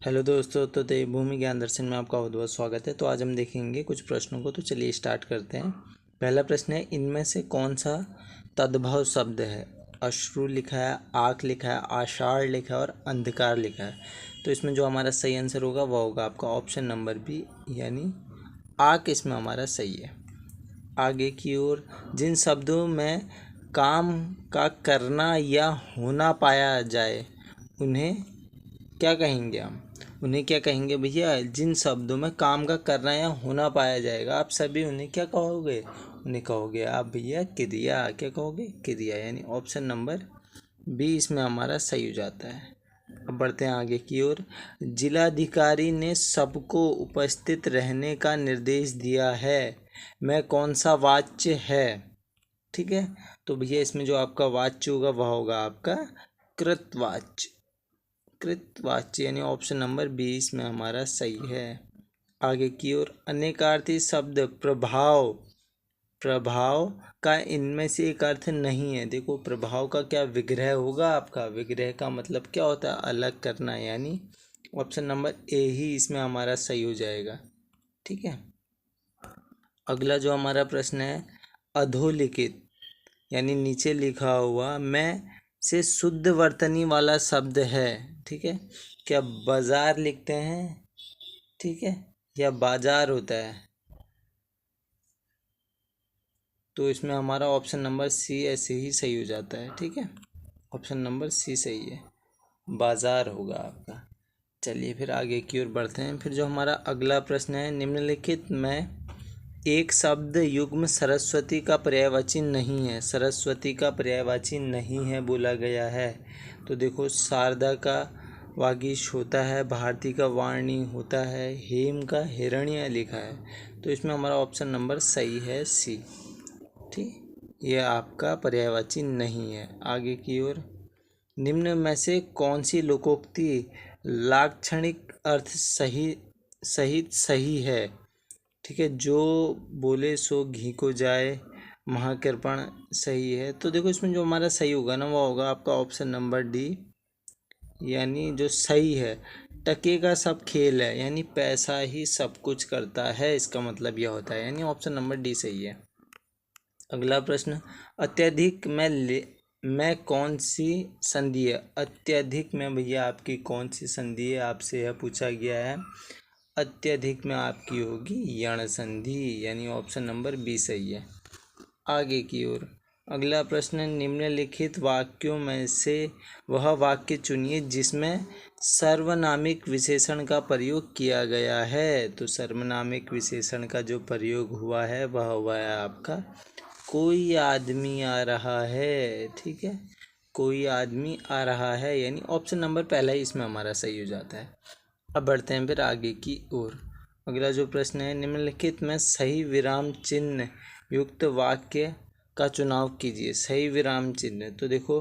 Hello दोस्तों, तो देवभूमि ज्ञान दर्शन में आपका बहुत बहुत स्वागत है। तो आज हम देखेंगे कुछ प्रश्नों को। तो चलिए स्टार्ट करते हैं। पहला प्रश्न है, इनमें से कौन सा तद्भव शब्द है? अश्रु लिखा है, आँख लिखा है, आषाढ़ लिखा है और अंधकार लिखा है। तो इसमें जो हमारा सही आंसर होगा वह होगा आपका ऑप्शन नंबर बी, यानी आँख इसमें हमारा सही है। आगे की ओर, जिन शब्दों में काम का करना या होना पाया जाए उन्हें क्या कहेंगे हम? उन्हें क्या कहेंगे भैया? जिन शब्दों में काम का करना या होना पाया जाएगा, आप सभी उन्हें क्या कहोगे? उन्हें कहोगे आप भैया क्रिया। क्या कहोगे? क्रिया, यानी ऑप्शन नंबर बी इसमें हमारा सही हो जाता है। अब बढ़ते हैं आगे की ओर। जिलाधिकारी ने सबको उपस्थित रहने का निर्देश दिया है, मैं कौन सा वाच्य है? ठीक है, तो भैया इसमें जो आपका वाच्य होगा वह होगा आपका कृतवाच्य। कृतवाच्य यानी ऑप्शन नंबर 20 में हमारा सही है। आगे की ओर, अनेकार्थी शब्द प्रभाव प्रभाव का इनमें से एक अर्थ नहीं है। देखो, प्रभाव का क्या विग्रह होगा आपका? विग्रह का मतलब क्या होता है? अलग करना, यानी ऑप्शन नंबर ए ही इसमें हमारा सही हो जाएगा। ठीक है, अगला जो हमारा प्रश्न है, अधोलिखित यानी नीचे लिखा हुआ में से शुद्ध वर्तनी वाला शब्द है। ठीक है, क्या बाजार लिखते हैं? ठीक है, या बाजार होता है? तो इसमें हमारा ऑप्शन नंबर सी ऐसे ही सही हो जाता है। ठीक है, ऑप्शन नंबर सी सही है, बाजार होगा आपका। चलिए फिर आगे की ओर बढ़ते हैं। फिर जो हमारा अगला प्रश्न है, निम्नलिखित में एक शब्द युग्म सरस्वती का पर्यायवाची नहीं है। सरस्वती का पर्यायवाची नहीं है बोला गया है। तो देखो, शारदा का वागीश होता है, भारती का वाणी होता है, हेम का हिरण्य लिखा है। तो इसमें हमारा ऑप्शन नंबर सही है सी। ठीक, यह आपका पर्यायवाची नहीं है। आगे की ओर, निम्न में से कौन सी लोकोक्ति लाक्षणिक अर्थ सहित सही है? ठीक है, जो बोले सो घी को जाए, महाकृपण सही है। तो देखो, इसमें जो हमारा सही होगा ना वो होगा आपका ऑप्शन नंबर डी, यानी जो सही है, टके का सब खेल है, यानी पैसा ही सब कुछ करता है, इसका मतलब यह होता है, यानी ऑप्शन नंबर डी सही है। अगला प्रश्न, अत्यधिक में कौन सी संधि है? अत्यधिक में भैया आपकी कौन सी संधि है, आपसे यह पूछा गया है। अत्यधिक में आपकी होगी यण संधि, यानी ऑप्शन नंबर बी सही है। आगे की ओर, अगला प्रश्न, निम्नलिखित वाक्यों में से वह वाक्य चुनिए जिसमें सर्वनामिक विशेषण का प्रयोग किया गया है। तो सर्वनामिक विशेषण का जो प्रयोग हुआ है वह हुआ है आपका कोई आदमी आ रहा है। ठीक है, कोई आदमी आ रहा है, यानी ऑप्शन नंबर पहला ही इसमें हमारा सही हो जाता है। अब बढ़ते हैं फिर आगे की ओर। अगला जो प्रश्न है, निम्नलिखित में सही विराम चिन्ह युक्त वाक्य का चुनाव कीजिए। सही विराम चिन्ह, तो देखो,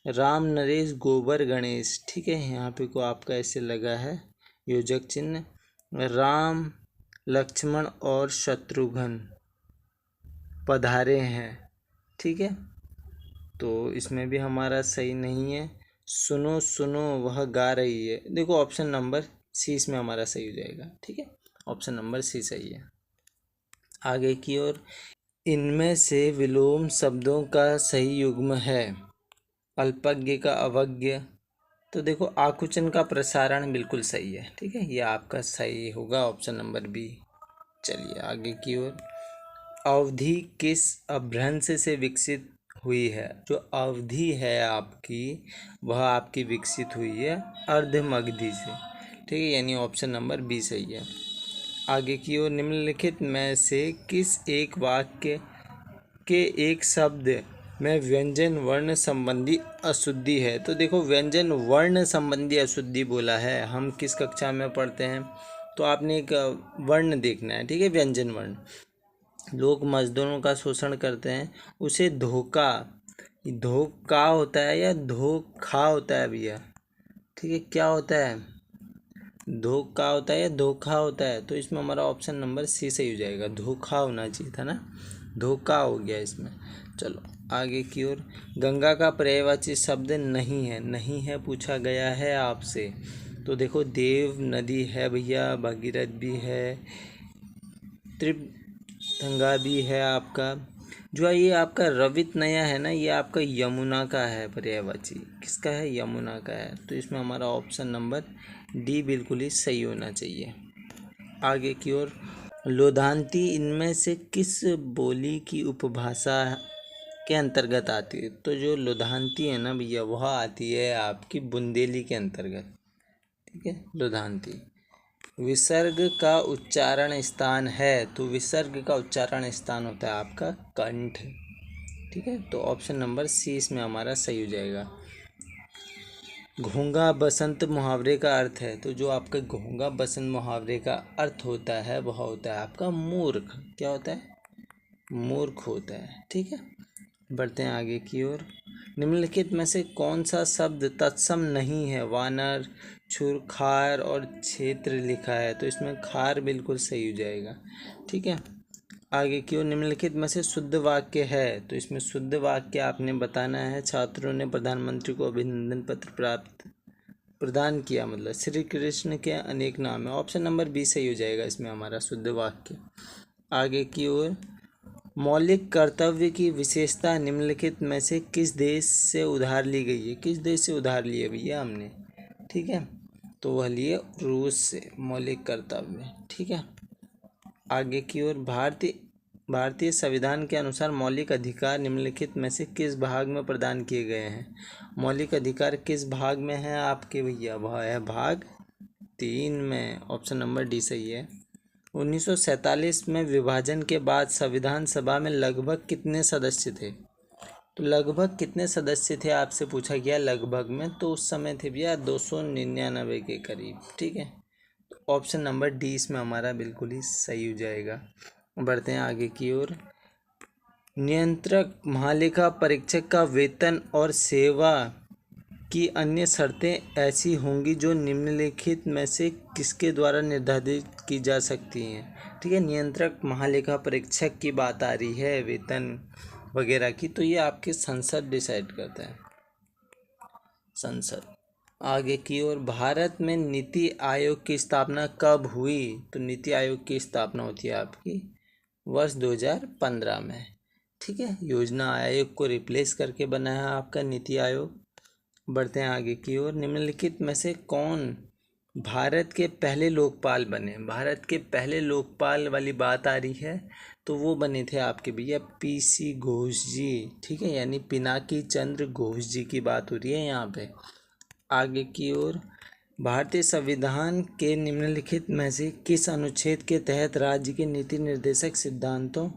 राम नरेश गोबर गणेश। ठीक है, यहाँ पे को आपका ऐसे लगा है योजक चिन्ह। राम लक्ष्मण और शत्रुघ्न पधारे हैं। ठीक है, तो इसमें भी हमारा सही नहीं है। सुनो सुनो वह गा रही है। देखो, ऑप्शन नंबर सी इसमें हमारा सही हो जाएगा। ठीक है, ऑप्शन नंबर सी सही है। आगे की ओर, इनमें से विलोम शब्दों का सही युग्म है। अल्पज्ञ का अवज्ञ, तो देखो, आकुचन का प्रसारण बिल्कुल सही है। ठीक है, यह आपका सही होगा, ऑप्शन नंबर बी। चलिए आगे की ओर, अवधि किस अभ्रंश से विकसित हुई है? जो अवधि है आपकी वह आपकी विकसित हुई है अर्धमगधी से। ठीक है, यानी ऑप्शन नंबर बी सही है। आगे की ओर, निम्नलिखित में से किस एक वाक्य के एक शब्द में व्यंजन वर्ण संबंधी अशुद्धि है? तो देखो, व्यंजन वर्ण संबंधी अशुद्धि बोला है, हम किस कक्षा में पढ़ते हैं? तो आपने एक वर्ण देखना है। ठीक है, व्यंजन वर्ण। लोग मजदूरों का शोषण करते हैं, उसे धोखा होता है या धोखा होता है भैया? ठीक है, क्या होता है? धोखा होता है या धोखा होता है? तो इसमें हमारा ऑप्शन नंबर सी सही हो जाएगा, धोखा होना चाहिए था ना, धोखा हो गया इसमें। चलो आगे की ओर, गंगा का पर्यायवाची शब्द नहीं है। नहीं है पूछा गया है आपसे, तो देखो देव नदी है भैया, भगीरथ भी है, त्रिभंगा भी है आपका। जो ये आपका रवित नया है ना, ये आपका यमुना का है पर्यायवाची। किसका है? यमुना का है। तो इसमें हमारा ऑप्शन नंबर डी बिल्कुल ही सही होना चाहिए। आगे की ओर, लोधांती इनमें से किस बोली की उपभाषा के अंतर्गत आती है? तो जो लोधांती है ना भैया, वह आती है आपकी बुंदेली के अंतर्गत। ठीक है, लोधांती। विसर्ग का उच्चारण स्थान है, तो विसर्ग का उच्चारण स्थान होता है आपका कंठ। ठीक है, तो ऑप्शन नंबर सी इसमें हमारा सही हो जाएगा। घोंघा बसंत मुहावरे का अर्थ है, तो जो आपका घोंघा बसंत मुहावरे का अर्थ होता है वह होता है आपका मूर्ख। क्या होता है? मूर्ख होता है। ठीक है, बढ़ते हैं आगे की ओर। निम्नलिखित में से कौन सा शब्द तत्सम नहीं है? वानर, छुर, खार और क्षेत्र लिखा है, तो इसमें खार बिल्कुल सही हो जाएगा। ठीक है, आगे की ओर, निम्नलिखित में से शुद्ध वाक्य है, तो इसमें शुद्ध वाक्य आपने बताना है। छात्रों ने प्रधानमंत्री को अभिनंदन पत्र प्रदान किया, मतलब श्री कृष्ण के अनेक नाम है। ऑप्शन नंबर बी सही हो जाएगा इसमें हमारा शुद्ध वाक्य। आगे की ओर, मौलिक कर्तव्य की विशेषता निम्नलिखित में से किस देश से उधार ली गई है? किस देश से उधार लिए भैया हमने? ठीक है, तो वह लिए रूस से मौलिक कर्तव्य। ठीक है, आगे की ओर, भारतीय संविधान के अनुसार मौलिक अधिकार निम्नलिखित में से किस भाग में प्रदान किए गए हैं? मौलिक अधिकार किस भाग में है आपके भैया? वह है भाग 3 में। ऑप्शन नंबर डी सही है। 1947 में विभाजन के बाद संविधान सभा में लगभग कितने सदस्य थे? तो लगभग कितने सदस्य थे आपसे पूछा गया लगभग में, तो उस समय थे भैया 299 के करीब। ठीक है, तो ऑप्शन नंबर डी इसमें हमारा बिल्कुल ही सही हो जाएगा। बढ़ते हैं आगे की ओर। नियंत्रक महालेखा परीक्षक का वेतन और सेवा की अन्य शर्तें ऐसी होंगी जो निम्नलिखित में से किसके द्वारा निर्धारित की जा सकती हैं? ठीक है, नियंत्रक महालेखा परीक्षक की बात आ रही है वेतन वगैरह की, तो ये आपके संसद डिसाइड करता है, संसद। आगे की ओर, भारत में नीति आयोग की स्थापना कब हुई? तो नीति आयोग की स्थापना होती है आपकी वर्ष 2015 में। ठीक है, योजना आयोग को रिप्लेस करके बना है आपका नीति आयोग। बढ़ते हैं आगे की ओर। निम्नलिखित में से कौन भारत के पहले लोकपाल बने? भारत के पहले लोकपाल वाली बात आ रही है, तो वो बने थे आपके भैया पीसी घोष जी। ठीक है, यानी पिनाकी चंद्र घोष जी की बात हो रही है यहाँ पे। आगे की ओर, भारतीय संविधान के निम्नलिखित में से किस अनुच्छेद के तहत राज्य के नीति निर्देशक सिद्धांतों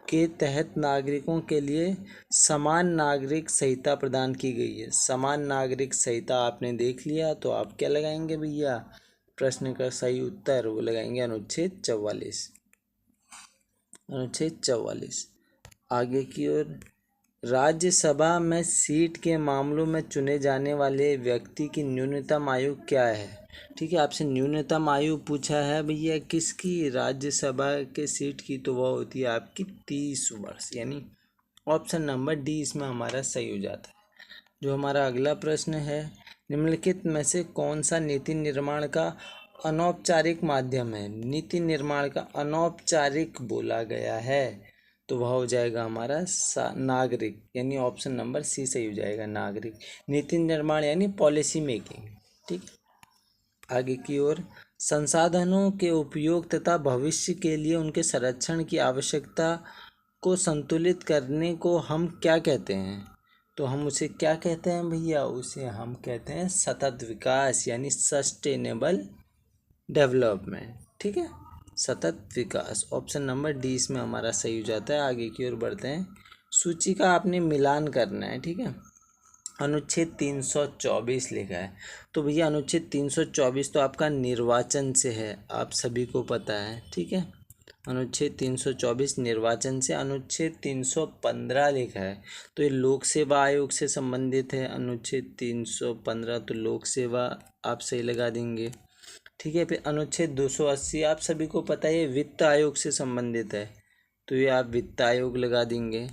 के तहत नागरिकों के लिए समान नागरिक संहिता प्रदान की गई है? समान नागरिक संहिता आपने देख लिया, तो आप क्या लगाएंगे भैया? प्रश्न का सही उत्तर वो लगाएंगे अनुच्छेद 44। अनुच्छेद 44। आगे की ओर, राज्यसभा में सीट के मामलों में चुने जाने वाले व्यक्ति की न्यूनतम आयु क्या है? ठीक है, आपसे न्यूनतम आयु पूछा है भैया किसकी? राज्यसभा के सीट की, तो वह होती है आपकी 30 वर्ष, यानी ऑप्शन नंबर डी इसमें हमारा सही हो जाता है। जो हमारा अगला प्रश्न है, निम्नलिखित में से कौन सा नीति निर्माण का अनौपचारिक माध्यम है? नीति निर्माण का अनौपचारिक बोला गया है, तो वह हो जाएगा हमारा नागरिक, यानी ऑप्शन नंबर सी सही हो जाएगा, नागरिक। नीति निर्माण यानी पॉलिसी मेकिंग। ठीक, आगे की ओर, संसाधनों के उपयोग तथा भविष्य के लिए उनके संरक्षण की आवश्यकता को संतुलित करने को हम क्या कहते हैं? तो हम उसे क्या कहते हैं भैया? उसे हम कहते हैं सतत विकास, यानी सस्टेनेबल डेवलपमेंट। ठीक है, सतत विकास। ऑप्शन नंबर डी इसमें हमारा सही हो जाता है। आगे की ओर बढ़ते हैं। सूची का आपने मिलान करना है। ठीक है, अनुच्छेद 324 लिखा है, तो भैया अनुच्छेद 324 तो आपका निर्वाचन से है, आप सभी को पता है। ठीक है, अनुच्छेद 324 निर्वाचन से। अनुच्छेद 315 लिखा है, तो ये लोक सेवा आयोग से संबंधित है। अनुच्छेद 315 तो लोक सेवा आप सही लगा देंगे। ठीक है, फिर अनुच्छेद 280 आप सभी को पता है वित्त आयोग से संबंधित है, तो ये आप वित्त आयोग लगा देंगे।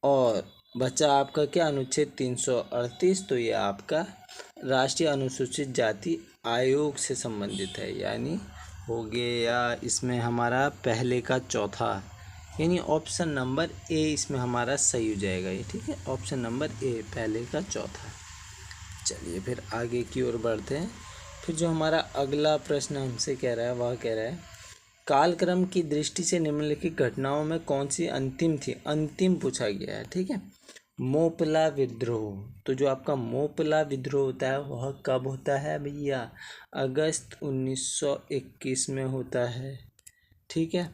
और बचा आपका क्या? अनुच्छेद 338, तो ये आपका राष्ट्रीय अनुसूचित जाति आयोग से संबंधित है, यानी हो गया इसमें हमारा पहले का चौथा, यानी ऑप्शन नंबर ए इसमें हमारा सही हो जाएगा ये, ठीक है। ऑप्शन नंबर ए पहले का चौथा। चलिए फिर आगे की ओर बढ़ते हैं। फिर जो हमारा अगला प्रश्न हमसे कह रहा है वह कह रहा है, कालक्रम की दृष्टि से निम्नलिखित घटनाओं में कौन सी अंतिम थी। अंतिम पूछा गया है, ठीक है। मोपला विद्रोह, तो जो आपका मोपला विद्रोह होता है वह कब होता है भैया, अगस्त 1921 में होता है, ठीक है।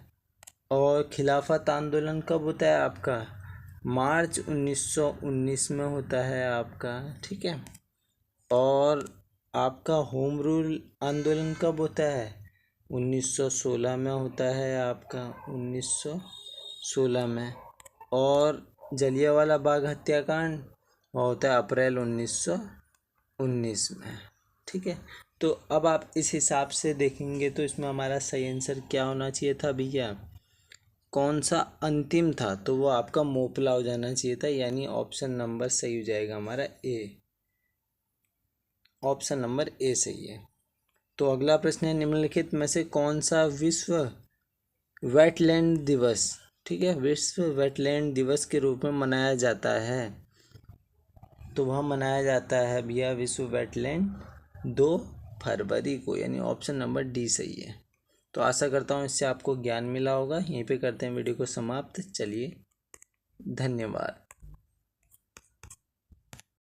और खिलाफत आंदोलन कब होता है आपका, मार्च 1919 में होता है आपका, ठीक है। और आपका होम रूल आंदोलन कब होता है, 1916 में होता है आपका, 1916 में। और जलियांवाला बाग हत्याकांड वह होता है अप्रैल 1919 में, ठीक है। तो अब आप इस हिसाब से देखेंगे तो इसमें हमारा सही आंसर क्या होना चाहिए था भैया, कौन सा अंतिम था, तो वो आपका मोपला हो जाना चाहिए था, यानी ऑप्शन नंबर सही हो जाएगा हमारा ए। ऑप्शन नंबर ए सही है। तो अगला प्रश्न है, निम्नलिखित में से कौन सा विश्व वेटलैंड दिवस, ठीक है, विश्व वेटलैंड दिवस के रूप में मनाया जाता है, तो वह मनाया जाता है भैया विश्व वेटलैंड 2 फरवरी को, यानी ऑप्शन नंबर डी सही है। तो आशा करता हूँ इससे आपको ज्ञान मिला होगा। यहीं पे करते हैं वीडियो को समाप्त। चलिए, धन्यवाद।